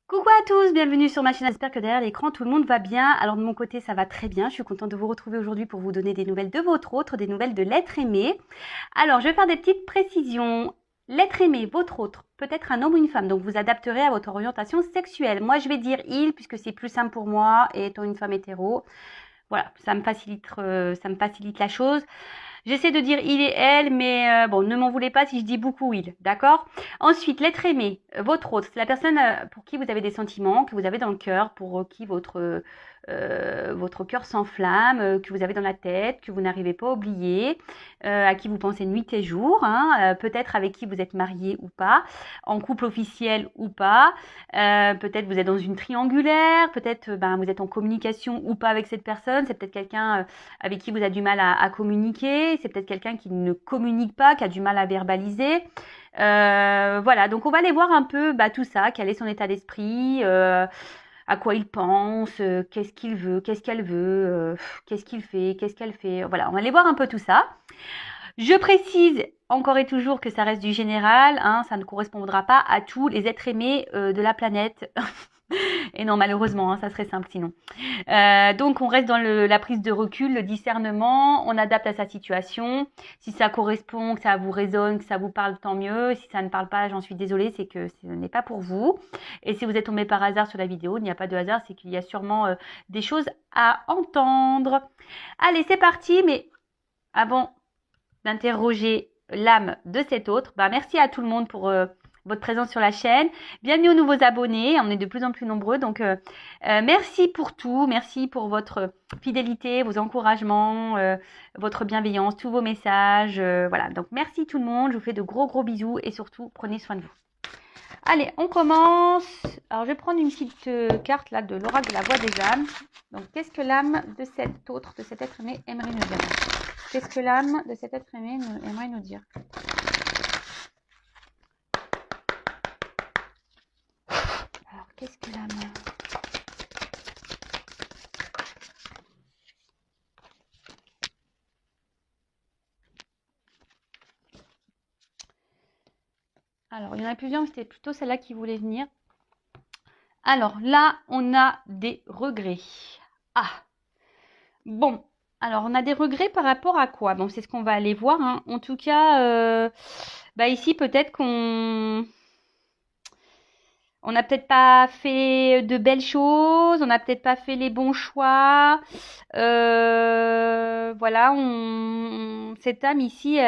Coucou à tous, bienvenue sur ma chaîne, j'espère que derrière l'écran tout le monde va bien. Alors de mon côté ça va très bien, je suis contente de vous retrouver aujourd'hui pour vous donner des nouvelles de votre autre, des nouvelles de l'être aimé. Alors je vais faire des petites précisions. L'être aimé, votre autre, peut être un homme ou une femme, donc vous adapterez à votre orientation sexuelle. Moi je vais dire il puisque c'est plus simple pour moi et étant une femme hétéro, voilà, ça me facilite la chose. J'essaie de dire il et elle, mais bon, ne m'en voulez pas si je dis beaucoup il, d'accord? Ensuite, l'être aimé, votre autre, c'est la personne pour qui vous avez des sentiments, que vous avez dans le cœur, pour qui votre cœur s'enflamme, que vous avez dans la tête, que vous n'arrivez pas à oublier, à qui vous pensez nuit et jour, hein, peut-être avec qui vous êtes marié ou pas, en couple officiel ou pas, peut-être vous êtes dans une triangulaire, peut-être vous êtes en communication ou pas avec cette personne, c'est peut-être quelqu'un avec qui vous avez du mal à communiquer, c'est peut-être quelqu'un qui ne communique pas, qui a du mal à verbaliser. Voilà, donc on va aller voir un peu tout ça, quel est son état d'esprit, à quoi il pense, qu'est-ce qu'il veut, qu'est-ce qu'elle veut, qu'est-ce qu'il fait, qu'est-ce qu'elle fait. Voilà, on va aller voir un peu tout ça. Je précise encore et toujours que ça reste du général, hein, ça ne correspondra pas à tous les êtres aimés de la planète. Et non, malheureusement, hein, ça serait simple sinon. Donc on reste dans la prise de recul, le discernement, on adapte à sa situation. Si ça correspond, que ça vous résonne, que ça vous parle, tant mieux. Si ça ne parle pas, j'en suis désolée, c'est que ce n'est pas pour vous. Et si vous êtes tombé par hasard sur la vidéo, il n'y a pas de hasard, c'est qu'il y a sûrement des choses à entendre. Allez, c'est parti, mais avant d'interroger l'âme de cet autre, merci à tout le monde pour votre présence sur la chaîne. Bienvenue aux nouveaux abonnés, on est de plus en plus nombreux, donc merci pour tout, merci pour votre fidélité, vos encouragements, votre bienveillance, tous vos messages, voilà. Donc merci tout le monde, je vous fais de gros bisous et surtout prenez soin de vous. Allez, on commence. Alors je vais prendre une petite carte là de l'oracle de la voix des âmes. Donc qu'est-ce que l'âme de cet autre, de cet être aimé aimerait nous dire? Qu'est-ce que l'âme de cet être aimé aimerait nous dire? Alors, qu'est-ce que l'âme? Alors, il y en a plusieurs, mais c'était plutôt celle-là qui voulait venir. Alors, là, on a des regrets. Ah! Bon, alors, on a des regrets par rapport à quoi? Bon, c'est ce qu'on va aller voir, hein. En tout cas, ici, peut-être qu'on n'a peut-être pas fait de belles choses, on n'a peut-être pas fait les bons choix. Voilà, cette âme ici,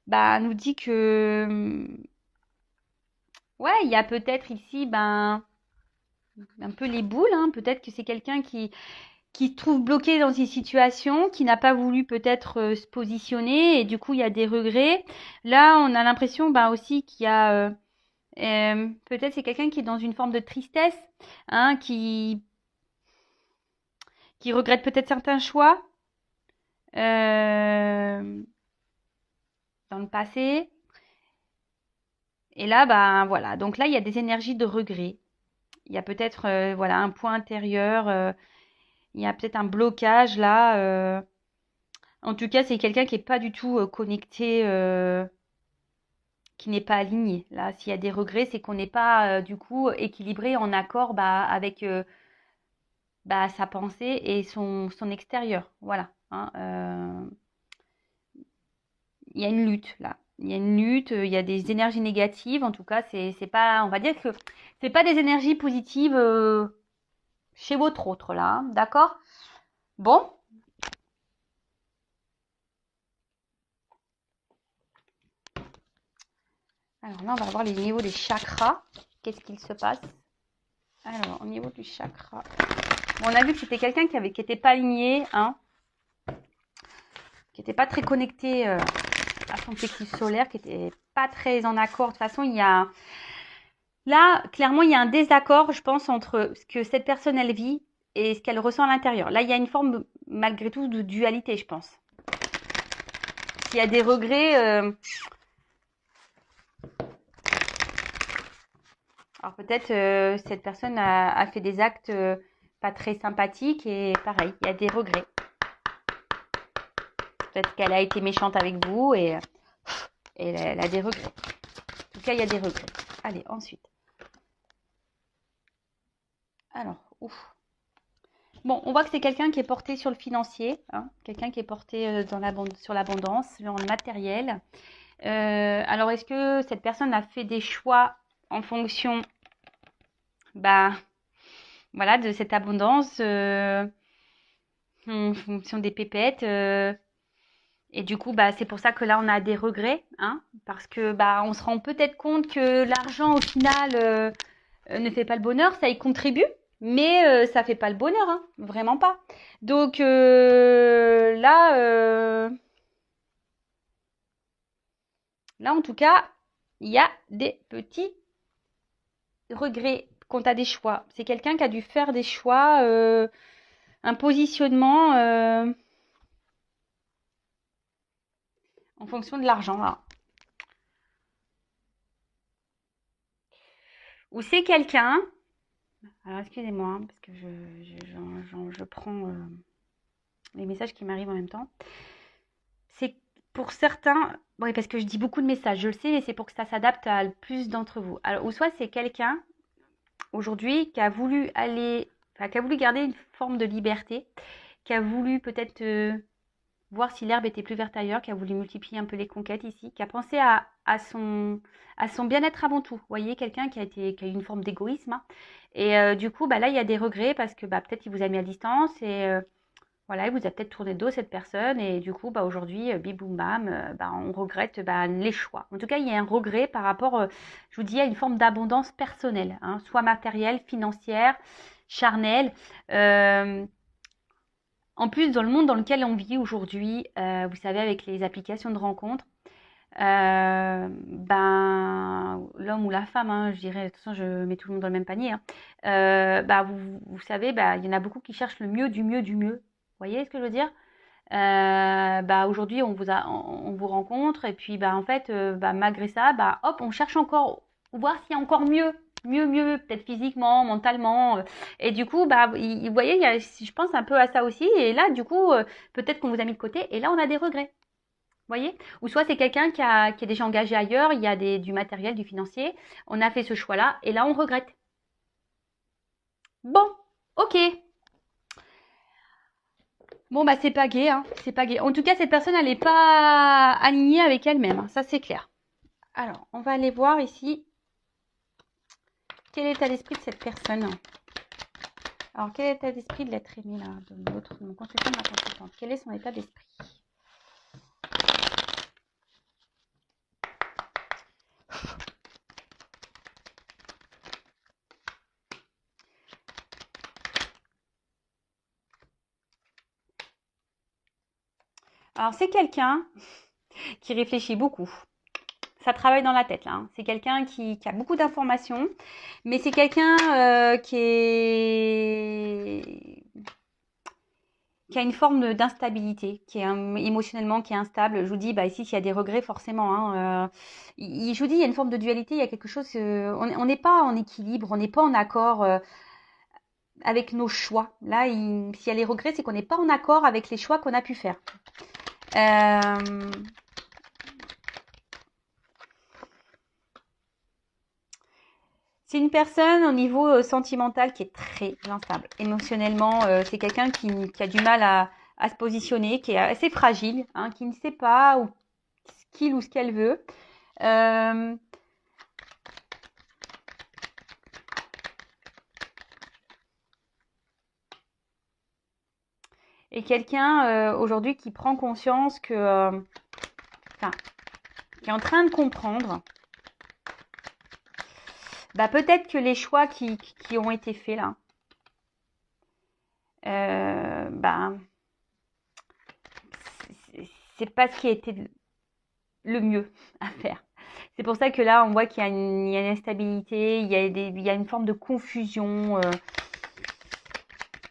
nous dit que, ouais, il y a peut-être ici, un peu les boules, hein. Peut-être que c'est quelqu'un qui se trouve bloqué dans une situation, qui n'a pas voulu peut-être se positionner, et du coup, il y a des regrets. Là, on a l'impression, aussi qu'il y a peut-être c'est quelqu'un qui est dans une forme de tristesse, hein, qui regrette peut-être certains choix dans le passé. Et là, voilà. Donc là, il y a des énergies de regret. Il y a peut-être un point intérieur. Il y a peut-être un blocage là. En tout cas, c'est quelqu'un qui n'est pas du tout connecté, qui n'est pas aligné. Là, s'il y a des regrets, c'est qu'on n'est pas du coup équilibré, en accord avec sa pensée et son extérieur. Voilà. Hein, il y a une lutte là. Il y a une lutte, il y a des énergies négatives. En tout cas, c'est pas, on va dire que c'est pas des énergies positives chez votre autre là. Hein, d'accord? Bon. Alors là, on va voir les niveaux des chakras. Qu'est-ce qu'il se passe? Alors, au niveau du chakra. Bon, on a vu que c'était quelqu'un qui n'était pas aligné, hein, qui n'était pas très connecté à son plexus solaire, qui n'était pas très en accord. De toute façon, il y a... Là, clairement, il y a un désaccord, je pense, entre ce que cette personne, elle vit et ce qu'elle ressent à l'intérieur. Là, il y a une forme, malgré tout, de dualité, je pense. S'il y a des regrets... Alors peut-être cette personne a fait des actes pas très sympathiques et pareil, il y a des regrets. Peut-être qu'elle a été méchante avec vous et elle a des regrets. En tout cas, il y a des regrets. Allez, ensuite. Alors, ouf. Bon, on voit que c'est quelqu'un qui est porté sur le financier, hein, quelqu'un qui est porté sur l'abondance, sur le matériel. Alors, est-ce que cette personne a fait des choix en fonction, bah, voilà, de cette abondance, en fonction des pépettes, et du coup, bah, c'est pour ça que là, on a des regrets, hein, parce que bah, on se rend peut-être compte que l'argent, au final, ne fait pas le bonheur, ça y contribue, mais ça fait pas le bonheur, hein, vraiment pas. Donc là, en tout cas, il y a des petits regrets quant à des choix. C'est quelqu'un qui a dû faire des choix, un positionnement en fonction de l'argent, là. Ou c'est quelqu'un, alors excusez-moi, hein, parce que je prends les messages qui m'arrivent en même temps. C'est pour certains, oui, parce que je dis beaucoup de messages, je le sais, mais c'est pour que ça s'adapte à le plus d'entre vous. Alors, ou soit c'est quelqu'un aujourd'hui qui a voulu qui a voulu garder une forme de liberté, qui a voulu peut-être voir si l'herbe était plus verte ailleurs, qui a voulu multiplier un peu les conquêtes ici, qui a pensé à son bien-être avant tout. Vous voyez, quelqu'un qui a eu une forme d'égoïsme, hein. Et du coup, bah, là, il y a des regrets parce que bah, peut-être il vous a mis à distance et voilà, il vous a peut-être tourné le dos cette personne et du coup, bah, aujourd'hui, bim boum bam, bah, on regrette bah, les choix. En tout cas, il y a un regret par rapport, je vous dis, à une forme d'abondance personnelle, hein, soit matérielle, financière, charnelle. Euh, En plus, dans le monde dans lequel on vit aujourd'hui, vous savez, avec les applications de rencontres, ben, l'homme ou la femme, hein, je dirais, de toute façon, je mets tout le monde dans le même panier, hein, bah, vous savez, bah, il y en a beaucoup qui cherchent le mieux du mieux du mieux. Vous voyez ce que je veux dire? Bah, aujourd'hui, on vous rencontre et puis bah, en fait, bah, malgré ça, bah, hop, on cherche encore, voir s'il y a encore mieux, mieux, peut-être physiquement, mentalement. Et du coup, bah, vous voyez, je pense un peu à ça aussi. Et là, du coup, peut-être qu'on vous a mis de côté et là, on a des regrets. Vous voyez? Ou soit c'est quelqu'un qui est déjà engagé ailleurs, il y a du matériel, du financier, on a fait ce choix-là et là, on regrette. Bon, ok. Bon, bah, c'est pas gai, hein. C'est pas gai. En tout cas, cette personne, elle n'est pas alignée avec elle-même, hein. Ça, c'est clair. Alors, on va aller voir ici quel est l'état d'esprit de cette personne. Alors, quel est l'état d'esprit de l'être aimé, là, de mon consultant, de ma consultante? Quel est son état d'esprit? Alors, c'est quelqu'un qui réfléchit beaucoup. Ça travaille dans la tête, là, hein. C'est quelqu'un qui a beaucoup d'informations, mais c'est quelqu'un qui a une forme d'instabilité, qui est émotionnellement qui est instable. Je vous dis, bah ici, s'il y a des regrets, forcément, hein, je vous dis, il y a une forme de dualité, il y a quelque chose. On n'est pas en équilibre, on n'est pas en accord avec nos choix. Là, s'il y a les regrets, c'est qu'on n'est pas en accord avec les choix qu'on a pu faire. C'est une personne au niveau sentimental qui est très instable. Émotionnellement, c'est quelqu'un qui a du mal à se positionner, qui est assez fragile, hein, qui ne sait pas ce qu'il ou ce qu'elle veut. Euh, et quelqu'un aujourd'hui qui prend conscience qui est en train de comprendre, bah peut-être que les choix qui ont été faits là, bah c'est pas ce qui a été le mieux à faire. C'est pour ça que là, on voit qu'il y a une instabilité, il y a une forme de confusion.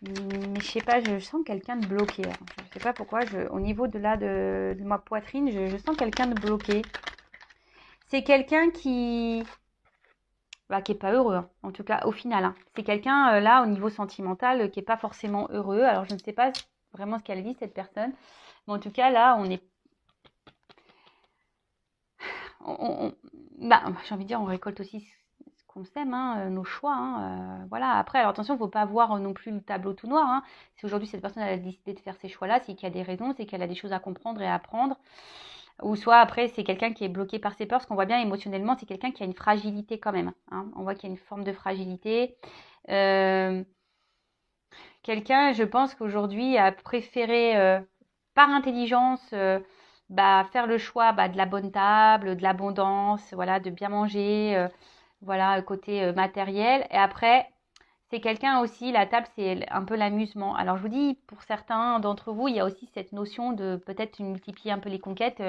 Mais je sais pas, je sens quelqu'un de bloqué, hein. Je sais pas pourquoi, au niveau de ma poitrine, je sens quelqu'un de bloqué. C'est quelqu'un qui est pas heureux, hein, en tout cas au final, hein. C'est quelqu'un là au niveau sentimental qui est pas forcément heureux. Alors je ne sais pas vraiment ce qu'elle vit cette personne, mais en tout cas là, bah, j'ai envie de dire, on récolte aussi ce qu'on s'aime, hein, nos choix. Hein, voilà. Après, alors attention, il ne faut pas voir non plus le tableau tout noir. Hein. Si aujourd'hui cette personne a décidé de faire ces choix-là, c'est qu'il y a des raisons, c'est qu'elle a des choses à comprendre et à apprendre. Ou soit après, c'est quelqu'un qui est bloqué par ses peurs, parce qu'on voit bien émotionnellement, c'est quelqu'un qui a une fragilité quand même. Hein. On voit qu'il y a une forme de fragilité. Quelqu'un, je pense qu'aujourd'hui, a préféré, par intelligence, faire le choix de la bonne table, de l'abondance, voilà, de bien manger, voilà, côté matériel. Et après, c'est quelqu'un aussi, la table, c'est un peu l'amusement. Alors, je vous dis, pour certains d'entre vous, il y a aussi cette notion de peut-être multiplier un peu les conquêtes,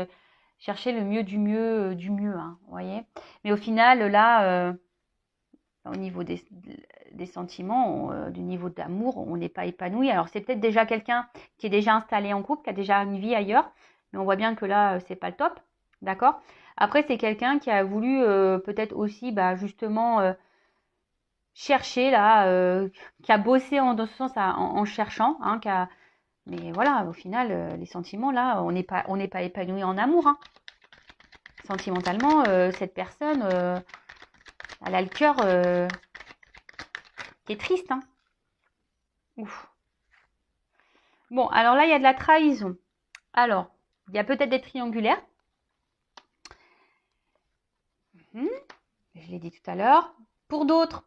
chercher le mieux du mieux, hein, vous voyez. Mais au final, là, au niveau des sentiments, du niveau d'amour, on n'est pas épanoui. Alors, c'est peut-être déjà quelqu'un qui est déjà installé en couple, qui a déjà une vie ailleurs, mais on voit bien que là, c'est pas le top, d'accord? Après, c'est quelqu'un qui a voulu peut-être aussi, justement, chercher là, qui a bossé dans ce sens en cherchant, hein, mais voilà, au final, les sentiments là, on n'est pas épanoui en amour, hein. Sentimentalement, cette personne, elle a le cœur qui est triste, hein. Ouf. Bon, alors là, il y a de la trahison. Alors, il y a peut-être des triangulaires. Je l'ai dit tout à l'heure. Pour d'autres,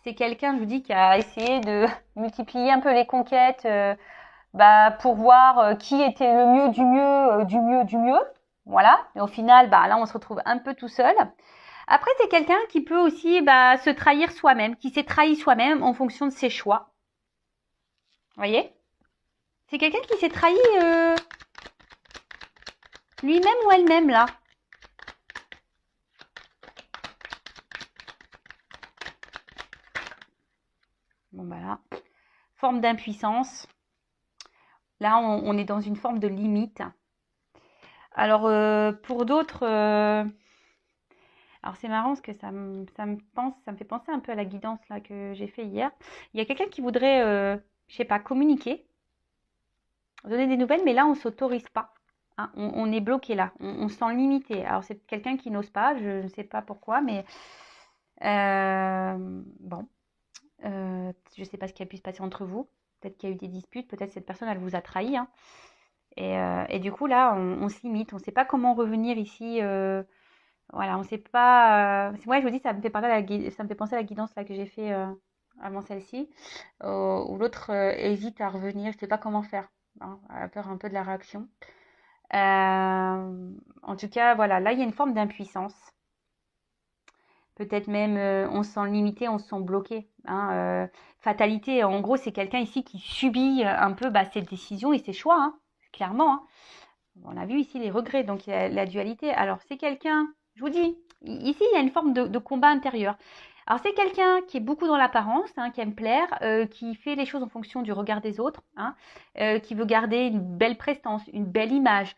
c'est quelqu'un, je vous dis, qui a essayé de multiplier un peu les conquêtes pour voir qui était le mieux du mieux, du mieux, du mieux. Voilà. Et au final, là, on se retrouve un peu tout seul. Après, c'est quelqu'un qui peut aussi se trahir soi-même, qui s'est trahi soi-même en fonction de ses choix. Vous voyez? C'est quelqu'un qui s'est trahi lui-même ou elle-même, là. Bon, là. Forme d'impuissance. Là, on est dans une forme de limite. Alors, pour d'autres... Alors, c'est marrant parce que ça me fait penser un peu à la guidance là, que j'ai fait hier. Il y a quelqu'un qui voudrait, je sais pas, communiquer, donner des nouvelles, mais là, on ne s'autorise pas. Hein. On est bloqué là. On se sent limité. Alors, c'est quelqu'un qui n'ose pas. Je ne sais pas pourquoi, mais... bon. Je ne sais pas ce qui a pu se passer entre vous. Peut-être qu'il y a eu des disputes. Peut-être cette personne, elle vous a trahi. Hein. Et du coup, là, on se limite. On ne sait pas comment revenir ici... Voilà, on ne sait pas. Moi, je vous dis, ça me fait penser à la guidance là que j'ai fait avant celle-ci, où l'autre hésite à revenir. Je ne sais pas comment faire. Hein, à peur un peu de la réaction. En tout cas, voilà, là, il y a une forme d'impuissance. Peut-être même, on se sent limité, on se sent bloqué. Hein, fatalité, en gros, c'est quelqu'un ici qui subit un peu ses décisions et ses choix, hein, clairement. Hein. On a vu ici les regrets, donc il y a la dualité. Alors, c'est quelqu'un, je vous dis, ici, il y a une forme de combat intérieur. Alors, c'est quelqu'un qui est beaucoup dans l'apparence, hein, qui aime plaire, qui fait les choses en fonction du regard des autres, hein, qui veut garder une belle prestance, une belle image,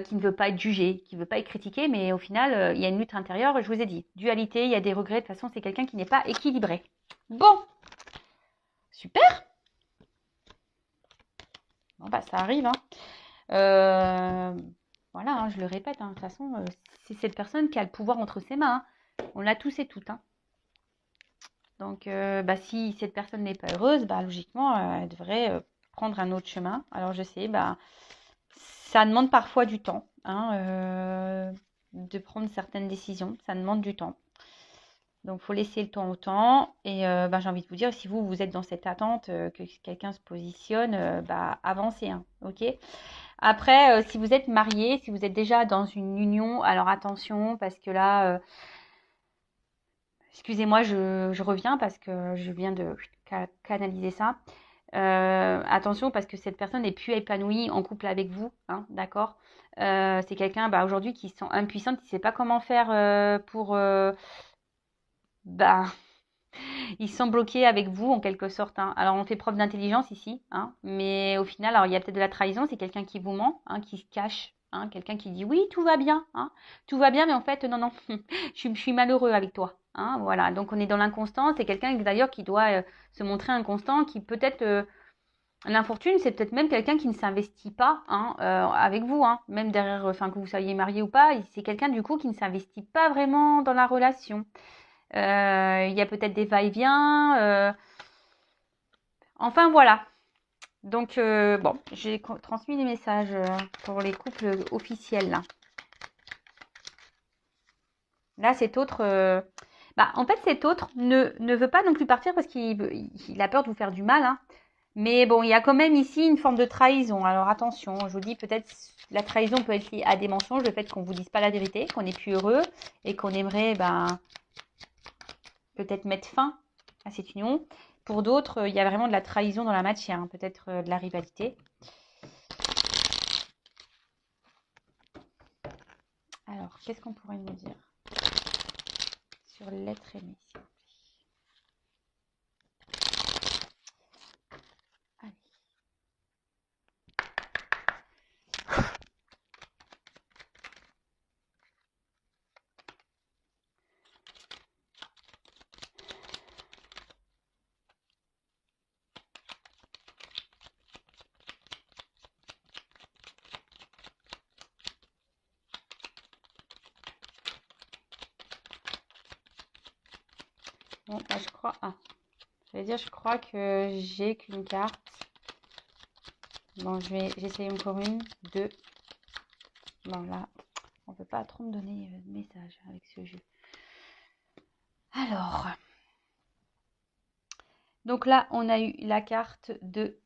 qui ne veut pas être jugé, qui ne veut pas être critiqué, mais au final, il y a une lutte intérieure, je vous ai dit. Dualité, il y a des regrets, de toute façon, c'est quelqu'un qui n'est pas équilibré. Bon, super. Bon, ça arrive, hein. Voilà, hein, je le répète, hein, de toute façon, c'est cette personne qui a le pouvoir entre ses mains. Hein. On l'a tous et toutes. Hein. Donc, si cette personne n'est pas heureuse, logiquement, elle devrait prendre un autre chemin. Alors, je sais, ça demande parfois du temps hein, de prendre certaines décisions. Ça demande du temps. Donc, il faut laisser le temps au temps. Et j'ai envie de vous dire, si vous êtes dans cette attente que quelqu'un se positionne, avancez. Hein, ok. Après, si vous êtes marié, si vous êtes déjà dans une union, alors attention, parce que là, excusez-moi, je reviens parce que je viens de canaliser ça. Attention, parce que cette personne n'est plus épanouie en couple avec vous, hein, d'accord? C'est quelqu'un aujourd'hui qui se sent impuissante, qui ne sait pas comment faire pour... ils sont bloqués avec vous en quelque sorte. Hein. Alors on fait preuve d'intelligence ici, hein, mais au final, alors il y a peut-être de la trahison, c'est quelqu'un qui vous ment, hein, qui se cache, hein, quelqu'un qui dit oui, tout va bien, hein, tout va bien, mais en fait non, je suis malheureux avec toi. Hein, voilà, donc on est dans l'inconstance, c'est quelqu'un d'ailleurs qui doit se montrer inconstant, qui peut-être l'infortune, c'est peut-être même quelqu'un qui ne s'investit pas hein, avec vous, hein, même derrière, que vous soyez marié ou pas, c'est quelqu'un du coup qui ne s'investit pas vraiment dans la relation. Il y a peut-être des va-et-vient. Enfin, voilà. Donc, bon, j'ai transmis les messages pour les couples officiels, là. Là, cet autre... en fait, cet autre ne veut pas non plus partir parce qu'il a peur de vous faire du mal, hein. Mais bon, il y a quand même ici une forme de trahison. Alors, attention, je vous dis, peut-être la trahison peut être liée à des mensonges, le fait qu'on ne vous dise pas la vérité, qu'on n'est plus heureux et qu'on aimerait peut-être mettre fin à cette union. Pour d'autres, il y a vraiment de la trahison dans la matière, hein, peut-être de la rivalité. Alors, qu'est-ce qu'on pourrait nous dire sur l'être aimé? Allez. Bon, là, je crois... Ah, j'allais dire, je crois que j'ai qu'une carte. Bon, j'essaye encore une, deux. Bon, là, on ne peut pas trop me donner de message avec ce jeu. Alors, donc là, on a eu la carte de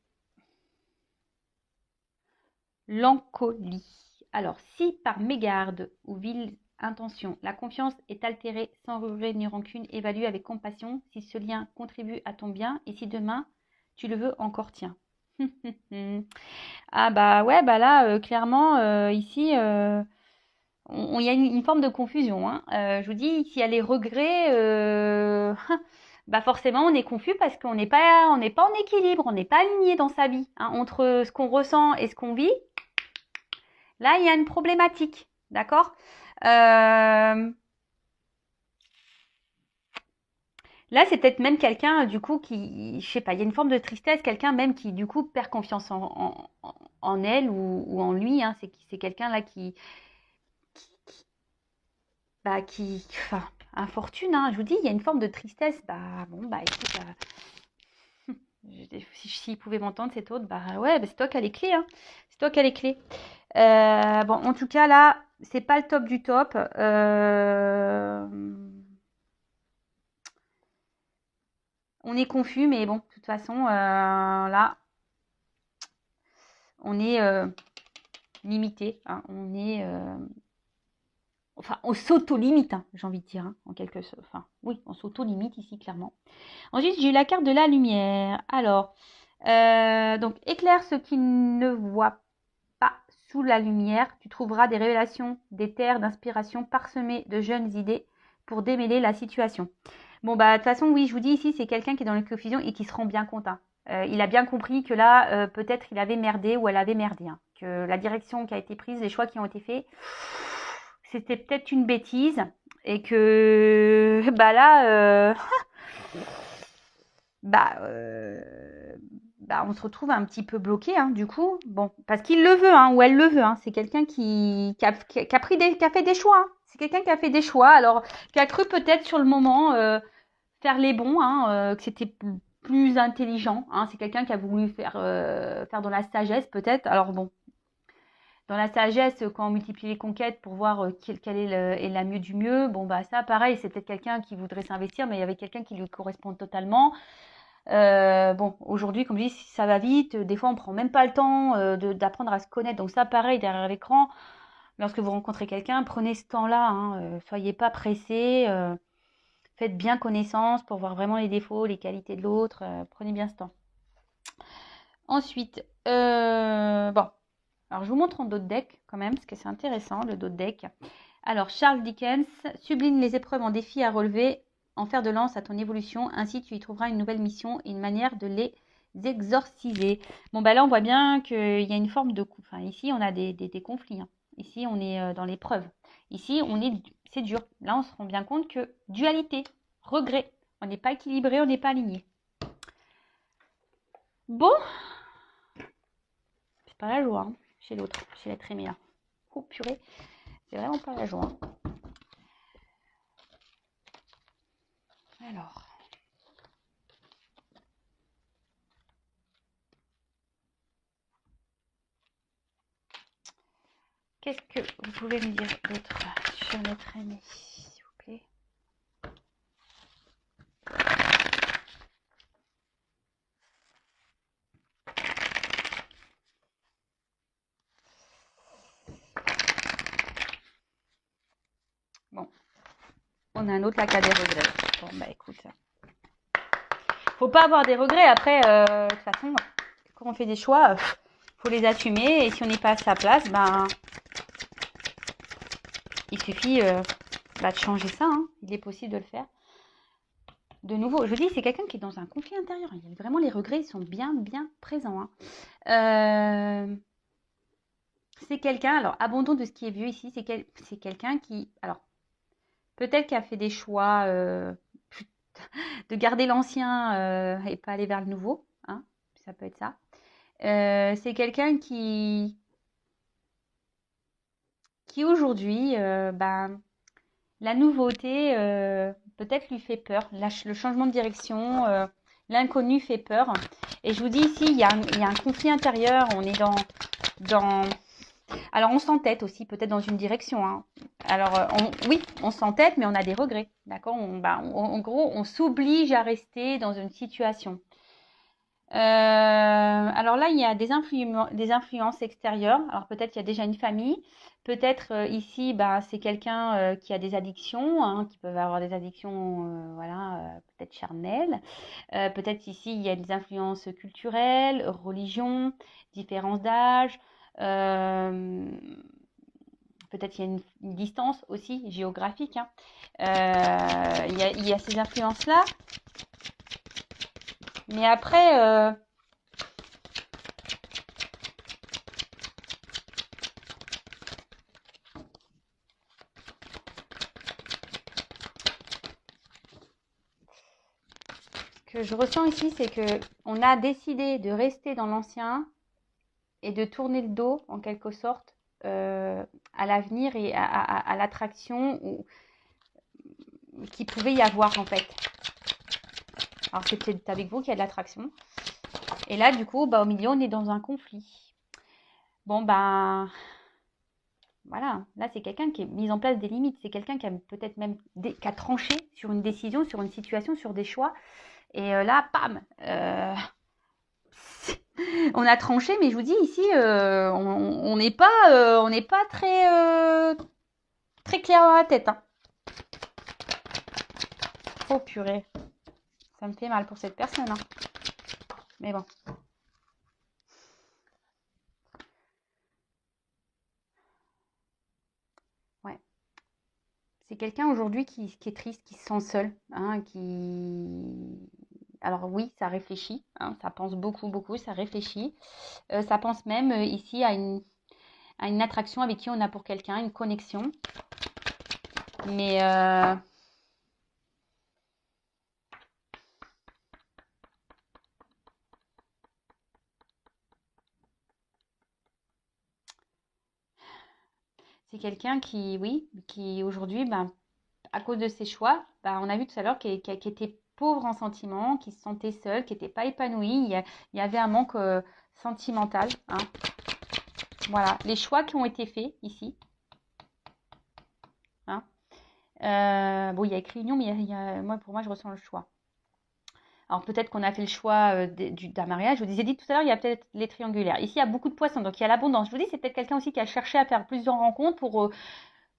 l'encolie. Alors, si par mégarde ou vile intention, la confiance est altérée sans regret ni rancune, évalue avec compassion si ce lien contribue à ton bien et si demain, tu le veux encore, tiens. Ah bah ouais, bah là, clairement, ici, il y a une forme de confusion, hein. Je vous dis, s'il y a les regrets, bah forcément, on est confus parce qu'on n'est pas en équilibre, on n'est pas aligné dans sa vie, hein, entre ce qu'on ressent et ce qu'on vit. Là, il y a une problématique, d'accord? Là, c'est peut-être même quelqu'un, du coup, qui, je sais pas, il y a une forme de tristesse, quelqu'un même qui, du coup, perd confiance en elle ou en lui, hein. C'est quelqu'un là enfin, infortune, hein. Je vous dis, il y a une forme de tristesse. Bah, bon, bah, écoute, s'il pouvait m'entendre, cet autre, bah, ouais, bah, c'est toi qui as les clés, hein. C'est toi qui as les clés. Bon, en tout cas, là, c'est pas le top du top. On est confus, mais bon, de toute façon, là, on est limité, hein. Enfin, on s'auto-limite, hein, j'ai envie de dire, hein, en quelque sorte. Enfin, oui, on s'auto-limite ici, clairement. Ensuite, j'ai eu la carte de la lumière. Alors, donc, éclaire ce qui ne voit pas sous la lumière. Tu trouveras des révélations, des terres d'inspiration parsemées de jeunes idées pour démêler la situation. Bon, bah, de toute façon, oui, je vous dis ici, c'est quelqu'un qui est dans la confusion et qui se rend bien compte, hein. Il a bien compris que là, peut-être il avait merdé ou elle avait merdé, hein, que la direction qui a été prise, les choix qui ont été faits, c'était peut-être une bêtise et que, bah là, bah, on se retrouve un petit peu bloqué, hein, du coup. Bon, parce qu'il le veut, hein, ou elle le veut, hein. C'est quelqu'un qui a fait des choix, hein. C'est quelqu'un qui a fait des choix, alors qui a cru peut-être sur le moment faire les bons, hein, que c'était plus intelligent, hein. C'est quelqu'un qui a voulu faire dans la sagesse peut-être. Alors bon, dans la sagesse, quand on multiplie les conquêtes pour voir quelle est la mieux du mieux, bon bah ça pareil, c'est peut-être quelqu'un qui voudrait s'investir, mais il y avait quelqu'un qui lui correspond totalement. Bon, aujourd'hui, comme je dis, ça va vite. Des fois, on prend même pas le temps d'apprendre à se connaître. Donc ça, pareil, derrière l'écran, lorsque vous rencontrez quelqu'un, prenez ce temps-là, hein, soyez pas pressés. Faites bien connaissance pour voir vraiment les défauts, les qualités de l'autre. Prenez bien ce temps. Ensuite, bon, alors je vous montre en dos de deck quand même, parce que c'est intéressant, le dos de deck. Alors, Charles Dickens sublime les épreuves en défis à relever, en fer de lance à ton évolution. Ainsi, tu y trouveras une nouvelle mission et une manière de les exorciser. Bon, bah là, on voit bien qu'il y a une forme de... Enfin, ici, on a des conflits, hein. Ici, on est dans l'épreuve. Ici, c'est dur. Là, on se rend bien compte que dualité, regret. On n'est pas équilibré, on n'est pas aligné. Bon, c'est pas la joie, hein, chez l'autre, chez l'être aimé, là. Oh, purée, c'est vraiment pas la joie, hein. Alors. Qu'est-ce que vous pouvez me dire d'autre sur l'être aimé, s'il vous plaît? Bon, on a un autre là qui a des regrets. Bon, bah écoute, faut pas avoir des regrets. Après, de toute façon, quand on fait des choix, faut les assumer. Et si on n'est pas à sa place, ben, il suffit de changer ça. Hein. Il est possible de le faire. De nouveau, je vous dis, c'est quelqu'un qui est dans un conflit intérieur. Vraiment, les regrets, ils sont bien, bien présents. Hein. C'est quelqu'un, alors, abandon de ce qui est vieux ici, c'est quelqu'un qui, alors, peut-être qui a fait des choix de garder l'ancien et pas aller vers le nouveau. Hein, ça peut être ça. C'est quelqu'un qui aujourd'hui, la nouveauté peut-être lui fait peur. Le changement de direction, l'inconnu fait peur. Et je vous dis ici, il y a un conflit intérieur. On est dans... Alors, on s'entête aussi, peut-être dans une direction. Hein. Alors, oui, on s'entête, mais on a des regrets. D'accord. En gros, on s'oblige à rester dans une situation. Alors là, il y a des influences extérieures. Alors peut-être il y a déjà une famille. Peut-être ici, c'est quelqu'un qui a des addictions, hein, qui peuvent avoir des addictions, peut-être charnelles. Peut-être ici, il y a des influences culturelles, religion, différence d'âge. Peut-être il y a une distance aussi géographique. Hein. Il y a ces influences-là. Mais après, ce que je ressens ici, c'est que on a décidé de rester dans l'ancien et de tourner le dos, en quelque sorte, à l'avenir et à l'attraction qu'il pouvait y avoir, en fait. Alors, c'est peut-être avec vous qu'il y a de l'attraction. Et là, du coup, au milieu, on est dans un conflit. Bon, voilà. Là, c'est quelqu'un qui a mis en place des limites. C'est quelqu'un qui a peut-être même qui a tranché sur une décision, sur une situation, sur des choix. Et là, pam on a tranché, mais je vous dis ici, on n'est pas très, très clair dans la tête. Hein. Oh purée. Ça me fait mal pour cette personne. Hein. Mais bon. Ouais. C'est quelqu'un aujourd'hui qui est triste, qui se sent seul. Hein, Alors oui, ça réfléchit. Hein, ça pense beaucoup, beaucoup, ça réfléchit. Ça pense même ici à une attraction avec qui on a pour quelqu'un, une connexion. Mais... c'est quelqu'un qui, oui, qui aujourd'hui, à cause de ses choix, on a vu tout à l'heure qui était pauvre en sentiments, qui se sentait seul, qui n'était pas épanoui. Il y avait un manque sentimental. Hein. Voilà, les choix qui ont été faits ici. Hein. Bon, il y a écrit union, mais pour moi, je ressens le choix. Alors peut-être qu'on a fait le choix d'un mariage. Je vous disais dit tout à l'heure, il y a peut-être les triangulaires. Ici, il y a beaucoup de poissons, donc il y a l'abondance. Je vous dis, c'est peut-être quelqu'un aussi qui a cherché à faire plusieurs rencontres pour...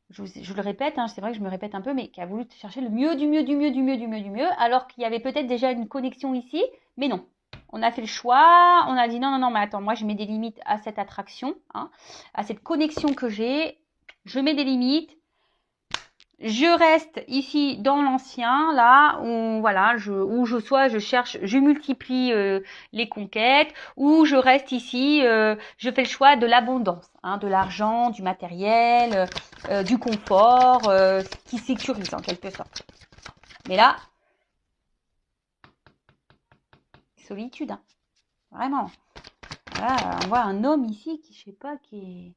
je le répète, hein, c'est vrai que je me répète un peu, mais qui a voulu chercher le mieux du mieux, du mieux, du mieux, du mieux, du mieux, alors qu'il y avait peut-être déjà une connexion ici, mais non. On a fait le choix, on a dit non, mais attends, moi je mets des limites à cette attraction, hein, à cette connexion que j'ai, je mets des limites. Je reste ici dans l'ancien, là, où, voilà, je cherche, je multiplie les conquêtes, ou je reste ici, je fais le choix de l'abondance, hein, de l'argent, du matériel, du confort, qui sécurise en quelque sorte. Mais là, solitude, hein, vraiment. Là, on voit un homme ici qui, je sais pas, qui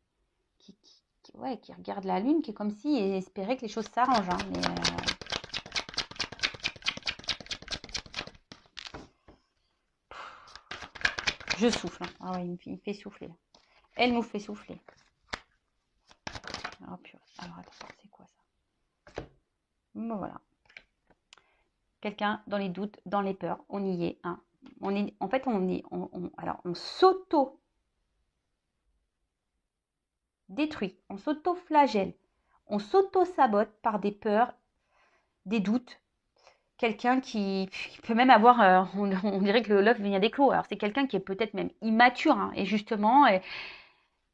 regarde la lune, qui est comme si il espérait que les choses s'arrangent. Hein, mais Je souffle. Hein. Ah ouais, il me fait souffler. Elle nous fait souffler. Oh, purée. Alors, attends, c'est quoi ça? Bon, voilà. Quelqu'un dans les doutes, dans les peurs, on y est. Hein. En fait, alors, on s'auto-détruit, on s'auto-flagelle, on s'auto-sabote par des peurs, des doutes. Quelqu'un qui peut même avoir, on dirait que l'œuf vient d'éclore. Alors, c'est quelqu'un qui est peut-être même immature, hein, et justement,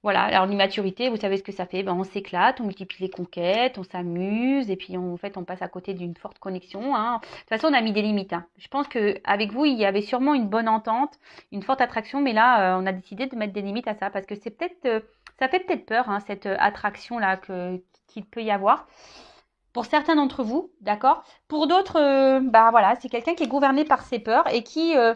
voilà, alors l'immaturité, vous savez ce que ça fait, ben, on s'éclate, on multiplie les conquêtes, on s'amuse, et puis en fait on passe à côté d'une forte connexion. Hein. De toute façon, on a mis des limites. Hein. Je pense qu'avec vous, il y avait sûrement une bonne entente, une forte attraction, mais là, on a décidé de mettre des limites à ça, parce que c'est peut-être, ça fait peut-être peur, hein, cette attraction-là qu'il peut y avoir. Pour certains d'entre vous, d'accord. Pour d'autres, bah voilà, c'est quelqu'un qui est gouverné par ses peurs et euh,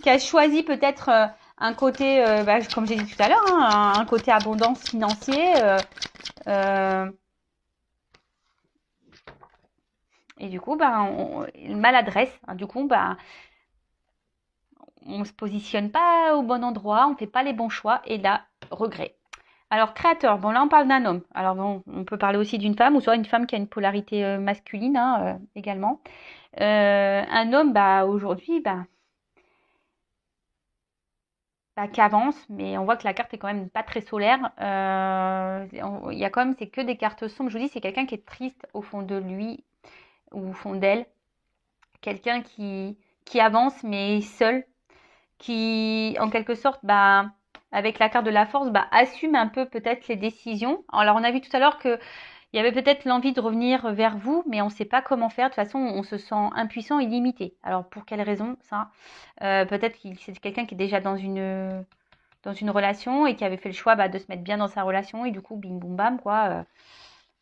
qui a choisi peut-être un côté, comme j'ai dit tout à l'heure, hein, un côté abondance financier. Et du coup, maladresse. Hein, du coup, on ne se positionne pas au bon endroit, on ne fait pas les bons choix et là, regret. Alors, créateur, bon là on parle d'un homme. Alors bon, on peut parler aussi d'une femme ou soit une femme qui a une polarité masculine hein, également. Un homme, aujourd'hui, qui avance, mais on voit que la carte est quand même pas très solaire. Il y a quand même, c'est que des cartes sombres. Je vous dis, c'est quelqu'un qui est triste au fond de lui ou au fond d'elle. Quelqu'un qui avance, mais seul, qui, en quelque sorte, avec la carte de la force, assume un peu peut-être les décisions. Alors, on a vu tout à l'heure que il y avait peut-être l'envie de revenir vers vous, mais on ne sait pas comment faire. De toute façon, on se sent impuissant et limité. Alors, pour quelle raison ça peut-être que c'est quelqu'un qui est déjà dans une relation et qui avait fait le choix de se mettre bien dans sa relation et du coup, bim, boum, bam, quoi,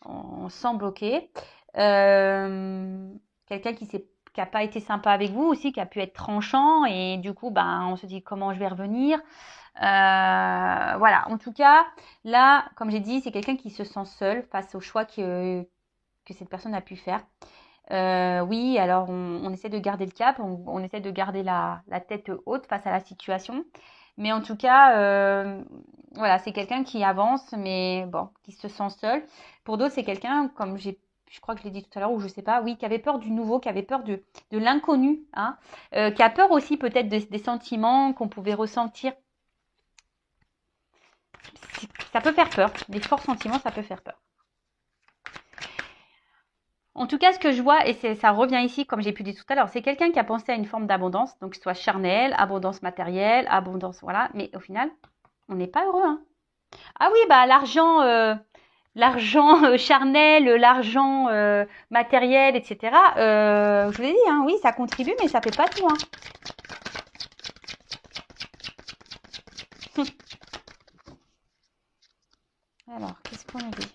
on se sent bloqué. Quelqu'un qui n'a pas été sympa avec vous aussi, qui a pu être tranchant et du coup, on se dit comment je vais revenir. Voilà, en tout cas, là, comme j'ai dit, c'est quelqu'un qui se sent seul face au choix que cette personne a pu faire. Oui, alors on essaie de garder le cap, on essaie de garder la tête haute face à la situation. Mais en tout cas, voilà, c'est quelqu'un qui avance, mais bon, qui se sent seul. Pour d'autres, c'est quelqu'un, je crois que je l'ai dit tout à l'heure, ou je sais pas, oui, qui avait peur du nouveau, qui avait peur de l'inconnu, hein, qui a peur aussi peut-être des sentiments qu'on pouvait ressentir. Ça peut faire peur, des forts sentiments, ça peut faire peur. En tout cas, ce que je vois, et ça revient ici, comme j'ai pu dire tout à l'heure, c'est quelqu'un qui a pensé à une forme d'abondance, donc soit charnelle, abondance matérielle, abondance, voilà, mais au final, on n'est pas heureux. Hein. Ah oui, l'argent charnel, l'argent matériel, etc. Je vous ai dit, hein, oui, ça contribue, mais ça fait pas tout. Hein. Alors, qu'est-ce qu'on a dit?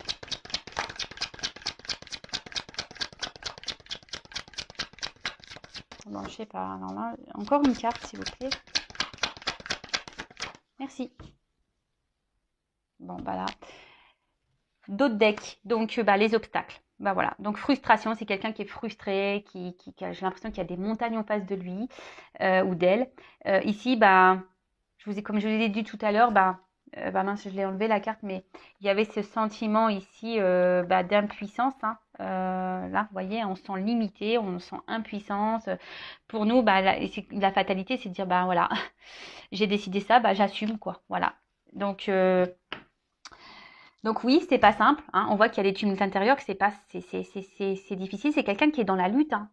Bon, je sais pas. Alors là, encore une carte, s'il vous plaît. Merci. Bon, là. D'autres decks, donc les obstacles. Voilà. Donc frustration, c'est quelqu'un qui est frustré, qui j'ai l'impression qu'il y a des montagnes en face de lui ou d'elle. Ici, comme je vous l'ai dit tout à l'heure, mince, je l'ai enlevé la carte, mais il y avait ce sentiment ici d'impuissance. Hein. Là, vous voyez, on se sent limité, on se sent impuissance. Pour nous, la fatalité, c'est de dire, voilà, j'ai décidé ça, j'assume, quoi. Voilà. Donc oui, c'est pas simple. Hein. On voit qu'il y a des tumultes intérieurs, que c'est difficile. C'est quelqu'un qui est dans la lutte. Hein.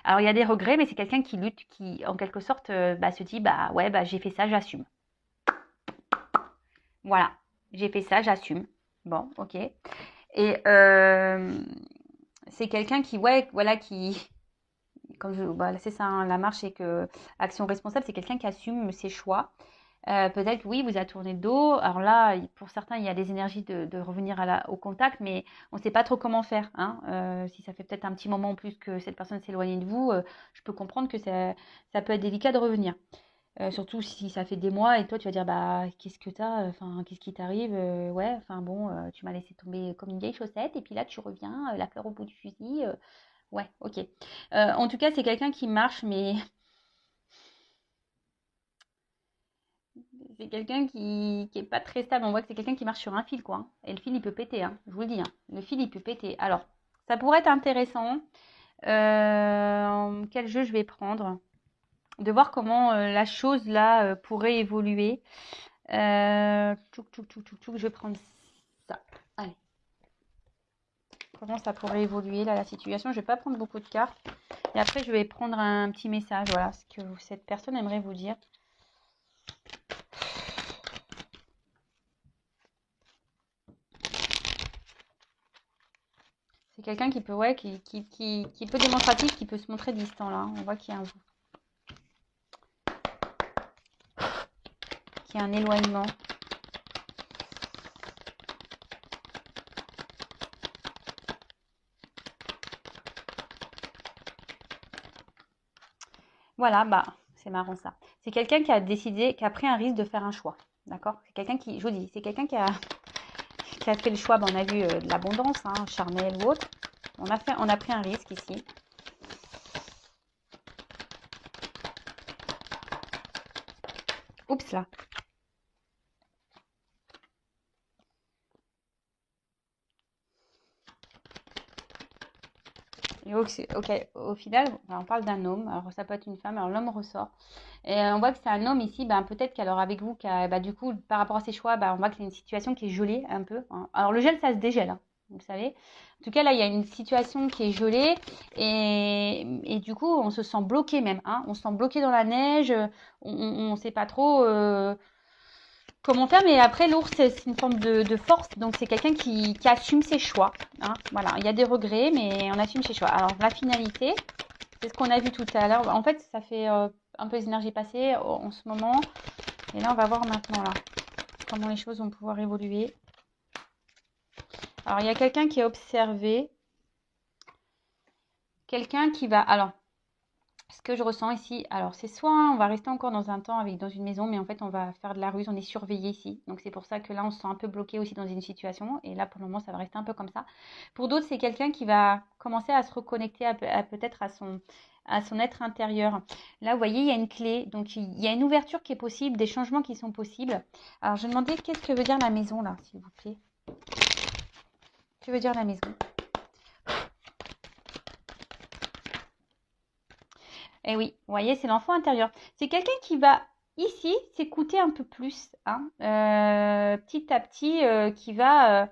Alors il y a des regrets, mais c'est quelqu'un qui lutte, qui en quelque sorte se dit j'ai fait ça, j'assume. Voilà, j'ai fait ça, j'assume. Bon, ok. Et c'est quelqu'un qui c'est ça, hein, la marche, c'est que action responsable, c'est quelqu'un qui assume ses choix. Peut-être que oui, vous a tourné le dos. Alors là, pour certains, il y a des énergies de revenir au contact, mais on ne sait pas trop comment faire. Hein. Si ça fait peut-être un petit moment en plus que cette personne s'éloigne de vous, je peux comprendre que ça peut être délicat de revenir. Surtout si ça fait des mois et toi tu vas dire qu'est-ce que t'as, enfin qu'est-ce qui t'arrive, ouais, enfin bon, tu m'as laissé tomber comme une vieille chaussette et puis là tu reviens, la fleur au bout du fusil, ouais, ok. En tout cas, c'est quelqu'un qui marche, mais c'est quelqu'un qui est pas très stable. On voit que c'est quelqu'un qui marche sur un fil, quoi, hein. Et le fil, il peut péter, hein, je vous le dis, hein. Le fil, il peut péter. Alors, ça pourrait être intéressant. Quel jeu je vais prendre? De voir comment la chose, là, pourrait évoluer. Je vais prendre ça. Allez. Comment ça pourrait évoluer, là, la situation? Je vais pas prendre beaucoup de cartes. Et après, je vais prendre un petit message. Voilà, ce que cette personne aimerait vous dire. C'est quelqu'un qui peut, ouais, qui peut démonstratif, qui peut se montrer distant, là. On voit qu'il y a un éloignement. Voilà, bah, c'est marrant ça. C'est quelqu'un qui a décidé, qui a pris un risque de faire un choix. D'accord? C'est quelqu'un qui, je vous dis, c'est quelqu'un qui a fait le choix, bah, on a vu de l'abondance, hein, charnel ou autre. On a pris un risque ici. Oups là. Et ok, au final, on parle d'un homme. Alors ça peut être une femme. Alors l'homme ressort. Et on voit que c'est un homme ici. Ben, peut-être qu'alors avec vous, du coup, par rapport à ses choix, on voit que c'est une situation qui est gelée un peu, hein. Alors le gel, ça se dégèle, hein, vous savez. En tout cas, là, il y a une situation qui est gelée. Et du coup, on se sent bloqué même, hein. On se sent bloqué dans la neige. On ne sait pas trop comment faire. Mais après, l'ours, c'est une forme de force. Donc c'est quelqu'un qui assume ses choix, hein. Voilà, il y a des regrets, mais on assume ses choix. Alors la finalité, c'est ce qu'on a vu tout à l'heure. En fait, ça fait un peu les énergies passées en ce moment. Et là, on va voir maintenant là comment les choses vont pouvoir évoluer. Alors, il y a quelqu'un qui est observé. Quelqu'un qui va... Alors, ce que je ressens ici, alors c'est soit on va rester encore dans un temps dans une maison, mais en fait, on va faire de la ruse, on est surveillé ici. Donc, c'est pour ça que là, on se sent un peu bloqué aussi dans une situation. Et là, pour le moment, ça va rester un peu comme ça. Pour d'autres, c'est quelqu'un qui va commencer à se reconnecter peut-être à son être intérieur. Là, vous voyez, il y a une clé. Donc, il y a une ouverture qui est possible, des changements qui sont possibles. Alors, je vais demander qu'est-ce que veut dire la maison, là, s'il vous plaît. Que veut dire la maison? Eh oui, vous voyez, c'est l'enfant intérieur. C'est quelqu'un qui va, ici, s'écouter un peu plus, hein, petit à petit, qui va...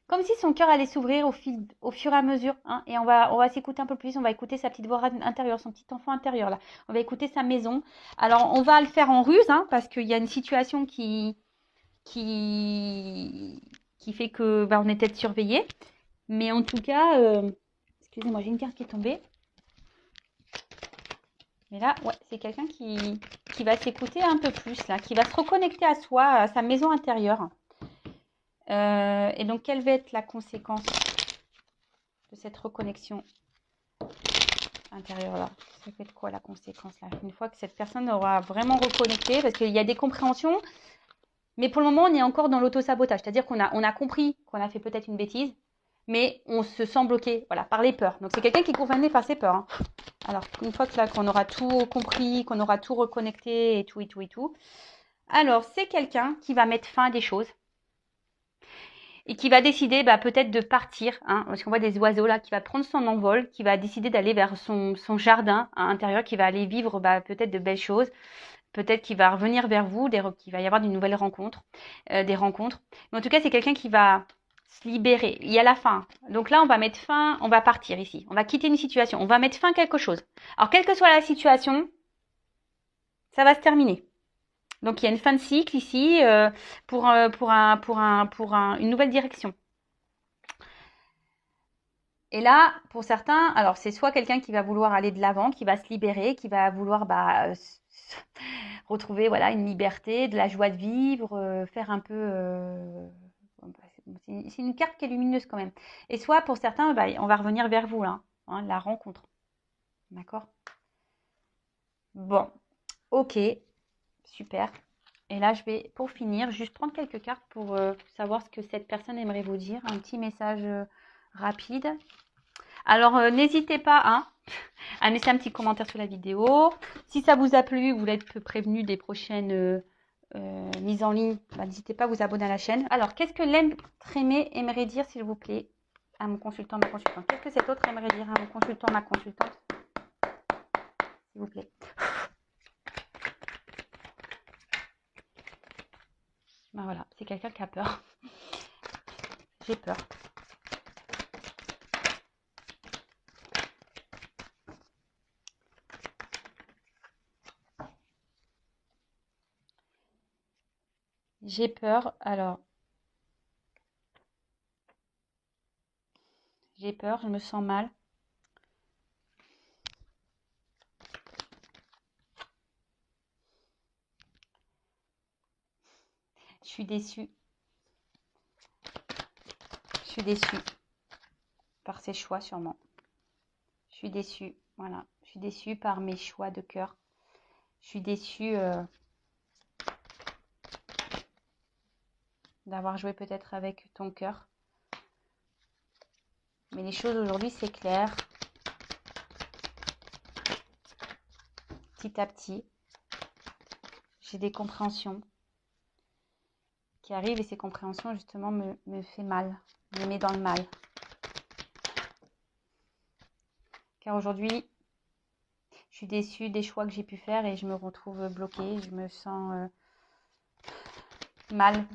comme si son cœur allait s'ouvrir au fur et à mesure, hein, et on va s'écouter un peu plus, on va écouter sa petite voix intérieure, son petit enfant intérieur là. On va écouter sa maison. Alors on va le faire en ruse, hein, parce qu'il y a une situation qui fait que on est peut-être surveillé. Mais en tout cas, excusez-moi, j'ai une carte qui est tombée. Mais là, ouais, c'est quelqu'un qui va s'écouter un peu plus là, qui va se reconnecter à soi, à sa maison intérieure. Et donc, quelle va être la conséquence de cette reconnexion intérieure là? Ça fait quoi la conséquence là? Une fois que cette personne aura vraiment reconnecté, parce qu'il y a des compréhensions, mais pour le moment, on est encore dans l'auto-sabotage. C'est-à-dire qu'on a compris qu'on a fait peut-être une bêtise, mais on se sent bloqué, voilà, par les peurs. Donc, c'est quelqu'un qui est gouverné par ses peurs, hein. Alors, une fois qu'on aura tout compris, qu'on aura tout reconnecté et tout. Alors, c'est quelqu'un qui va mettre fin à des choses. Et qui va décider peut-être de partir, hein, parce qu'on voit des oiseaux là, qui va prendre son envol, qui va décider d'aller vers son jardin intérieur, qui va aller vivre peut-être de belles choses, peut-être qu'il va revenir vers vous, qu'il va y avoir de nouvelles rencontres, des rencontres. Mais en tout cas, c'est quelqu'un qui va se libérer. Il y a la fin. Donc là, on va mettre fin, on va partir ici. On va quitter une situation, on va mettre fin à quelque chose. Alors, quelle que soit la situation, ça va se terminer. Donc il y a une fin de cycle ici pour une nouvelle direction. Et là, pour certains, alors c'est soit quelqu'un qui va vouloir aller de l'avant, qui va se libérer, qui va vouloir retrouver voilà une liberté, de la joie de vivre, faire un peu. C'est une carte qui est lumineuse quand même. Et soit pour certains, on va revenir vers vous là, hein, la rencontre. D'accord? Bon, ok, super. Et là, je vais, pour finir, juste prendre quelques cartes pour savoir ce que cette personne aimerait vous dire. Un petit message rapide. Alors, n'hésitez pas laisser un petit commentaire sous la vidéo. Si ça vous a plu, vous voulez être prévenu des prochaines mises en ligne, n'hésitez pas à vous abonner à la chaîne. Alors, qu'est-ce que l'être aimé aimerait dire, s'il vous plaît, à mon consultant, ma consultante? Qu'est-ce que cet autre aimerait dire à mon consultant, ma consultante, s'il vous plaît? Ben voilà, c'est quelqu'un qui a peur. J'ai peur. J'ai peur, alors, j'ai peur, je me sens mal. Je suis déçue. Je suis déçue par ses choix, sûrement. Je suis déçue, voilà. Je suis déçue par mes choix de cœur. Je suis déçue d'avoir joué peut-être avec ton cœur. Mais les choses aujourd'hui, c'est clair. Petit à petit, j'ai des compréhensions qui arrivent et ces compréhensions, justement, me fait mal, me met dans le mal. Car aujourd'hui, je suis déçue des choix que j'ai pu faire et je me retrouve bloquée. Je me sens mal.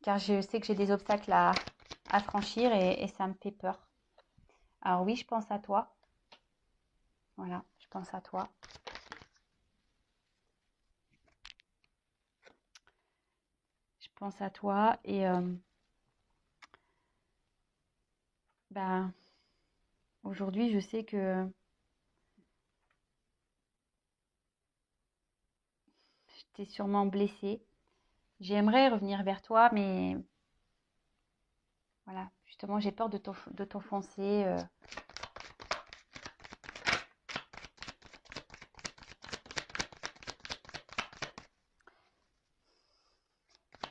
Car je sais que j'ai des obstacles à franchir et ça me fait peur. Alors oui, je pense à toi. Voilà, je pense à toi. Je pense à toi et aujourd'hui, je sais que je t'ai sûrement blessée. J'aimerais revenir vers toi, mais voilà, justement, j'ai peur de t'offenser.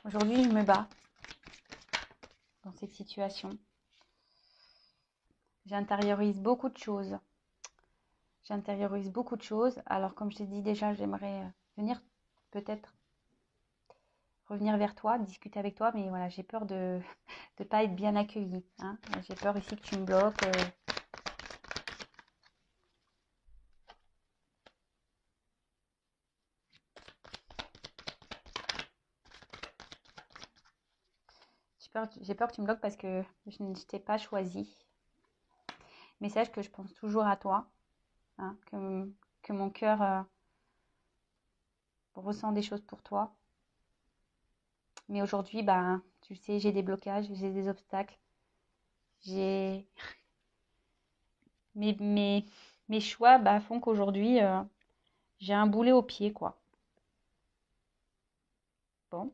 Aujourd'hui, je me bats dans cette situation. J'intériorise beaucoup de choses. J'intériorise beaucoup de choses. Alors, comme je t'ai dit déjà, j'aimerais venir peut-être revenir vers toi, discuter avec toi, mais voilà, j'ai peur de ne pas être bien accueillie. Hein. J'ai peur ici que tu me bloques. J'ai peur que tu me bloques parce que je ne t'ai pas choisi. Mais sache que je pense toujours à toi, hein, que mon cœur ressent des choses pour toi. Mais aujourd'hui, tu sais, j'ai des blocages, j'ai des obstacles. J'ai mes choix font qu'aujourd'hui, j'ai un boulet au pied, quoi. Bon.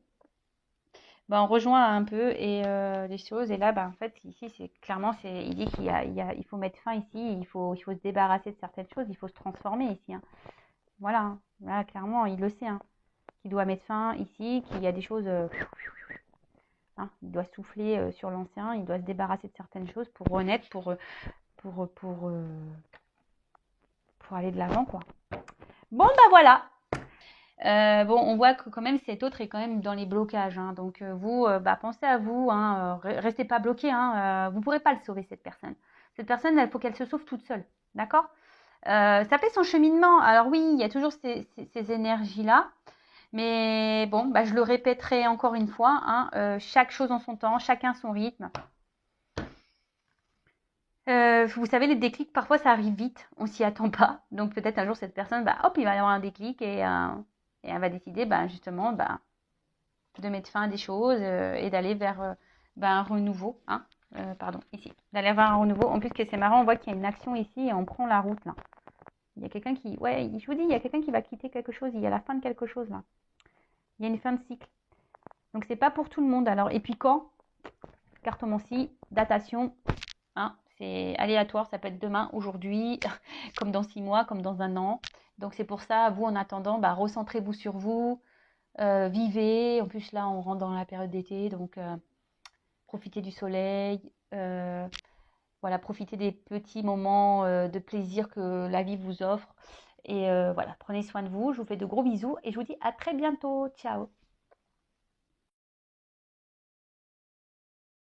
On rejoint un peu et les choses. Et là, en fait, ici, c'est clairement, il dit il faut mettre fin ici, il faut se débarrasser de certaines choses, il faut se transformer ici. Hein. Voilà, hein. Là, clairement, il le sait. Hein. Qu'il doit mettre fin ici, qu'il y a des choses. Hein, il doit souffler sur l'ancien, il doit se débarrasser de certaines choses pour renaître, pour aller de l'avant, quoi. Bon, voilà. On voit que quand même cet autre est quand même dans les blocages. Hein. Donc vous, pensez à vous, hein, restez pas bloqués. Hein, vous ne pourrez pas le sauver, cette personne. Cette personne, il faut qu'elle se sauve toute seule. D'accord ça fait son cheminement. Alors oui, il y a toujours ces énergies-là. Mais bon, je le répéterai encore une fois. Hein, chaque chose en son temps, chacun son rythme. Vous savez, les déclics, parfois, ça arrive vite. On s'y attend pas. Donc peut-être un jour, cette personne, hop, il va y avoir un déclic et elle va décider, justement, de mettre fin à des choses et d'aller vers un renouveau. Hein, pardon, ici. D'aller vers un renouveau. En plus, que c'est marrant, on voit qu'il y a une action ici et on prend la route, là. Il y a quelqu'un qui... Ouais, je vous dis, il y a quelqu'un qui va quitter quelque chose. Il y a la fin de quelque chose, là. Il y a une fin de cycle. Donc, c'est pas pour tout le monde. Alors, et puis quand cartomancie, datation, hein, c'est aléatoire. Ça peut être demain, aujourd'hui, comme dans 6 mois, comme dans un an. Donc, c'est pour ça, vous, en attendant, recentrez-vous sur vous. Vivez, en plus là on rentre dans la période d'été, donc profitez du soleil, voilà, profitez des petits moments de plaisir que la vie vous offre. Et voilà, prenez soin de vous. Je vous fais de gros bisous et je vous dis à très bientôt. Ciao!